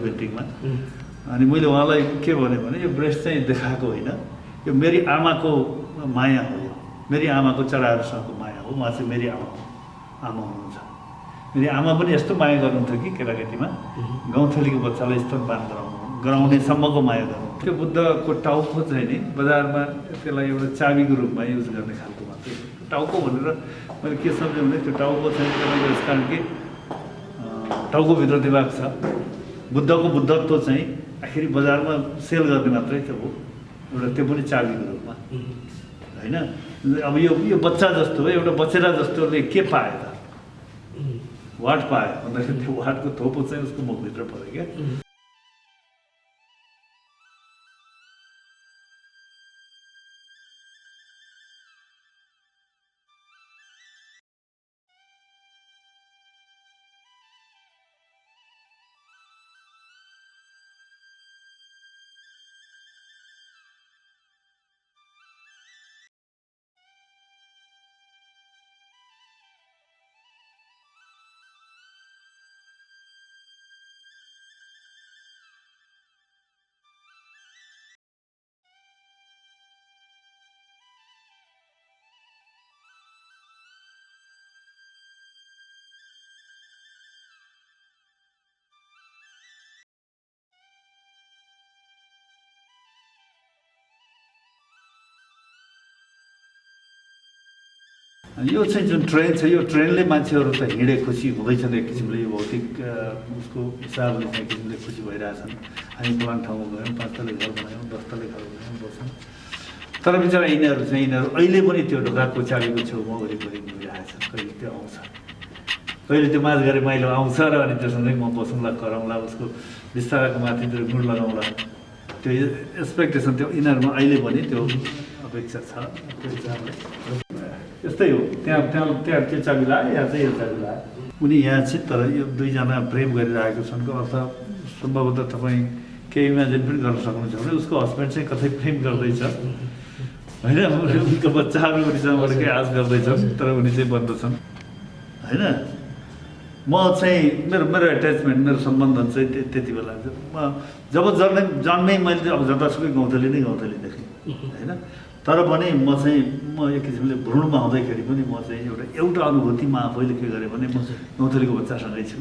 त्यो पेन्टिङमा। अनि मैले उहाँलाई के भने यो ब्रेस्ट चाहिँ देखाएको होइन, यो मेरी आमाको माया हो, यो मेरी आमाको चढाहरूसँगको माया हो। उहाँ चाहिँ मेरी आमा हुनुहुन्छ। मेरी आमा पनि यस्तो माया गर्नुहुन्थ्यो कि केटाकेटीमा गौँथलीको बच्चालाई स्तनपान गराउनेसम्मको माया गर्नु। त्यो बुद्धको टाउको चाहिँ नि बजारमा त्यसलाई एउटा चाबीको रूपमा युज गर्ने खालको मात्रै। टाउको भनेर मैले के सम्झेँ भने त्यो टाउको चाहिँ त्यसलाई यस कारण कि टाउकोभित्र दिमाग छ। बुद्धको बुद्धत्व चाहिँ आखिरी बजारमा सेल गर्ने मात्रै त्यो हो, एउटा त्यो पनि चाबीको रूपमा होइन। अब यो बच्चा जस्तो हो, एउटा बचेरा जस्तोले के पायो त, वाट पायो भन्दाखेरि त्यो वाटको थोपो चाहिँ उसको मुखभित्र पऱ्यो क्या। यो चाहिँ जुन ट्रेन छ, यो ट्रेनले मान्छेहरू त हिँडे खुसी हुँदैछन् एक किसिमले, यो भौतिक उसको हिसाबले एक किसिमले खुसी भइरहेछन्। हामी फलान ठाउँमा गयौँ, 5 तले घर बनायौँ, 10 तले घर बनायौँ, बस्यौँ। तर बिचरा यिनीहरू अहिले पनि त्यो ढोकाको चाबीको छेउमा वरिपरि घुमिरहेछन्। कहिले त्यो आउँछ, कहिले त्यो माझ गरे माइलो आउँछ र अनि त्योसँगै म बसौँला, कराउँला, उसको बिस्ताराको माथितिर गुड लगाउँला। त्यो एक्सपेक्टेसन त्यो यिनीहरूमा अहिले पनि त्यो अपेक्षा छ। त्यो हिसाबले यस्तै हो। त्यहाँ त्यो चाबी लगायो, यहाँ चाहिँ यो चाबी लगायो। उनी यहाँ चाहिँ तर यो दुईजना प्रेम गरिरहेको छन् को अर्थ सम्भवतः तपाईँ केही इमेजिन पनि गर्न सक्नुहुन्छ भने उसको हस्बेन्ड चाहिँ कतै प्रेम गर्दैछ होइन, उनको बच्चाहरू उनीसँगबाट केही आश गर्दैछन्, तर उनी चाहिँ बन्दछन् होइन। म चाहिँ मेरो एट्याचमेन्ट, मेरो सम्बन्धन चाहिँ त्यति बेला म जब जन्मै मैले अब जतासुकै गौँथली नै गौँथली देखेँ होइन। तर पनि म एक किसिमले भ्रूणमा हुँदाखेरि पनि म चाहिँ एउटा अनुभूतिमा आफैले के गरेँ भने म गौँथलीको बच्चासँगै छु।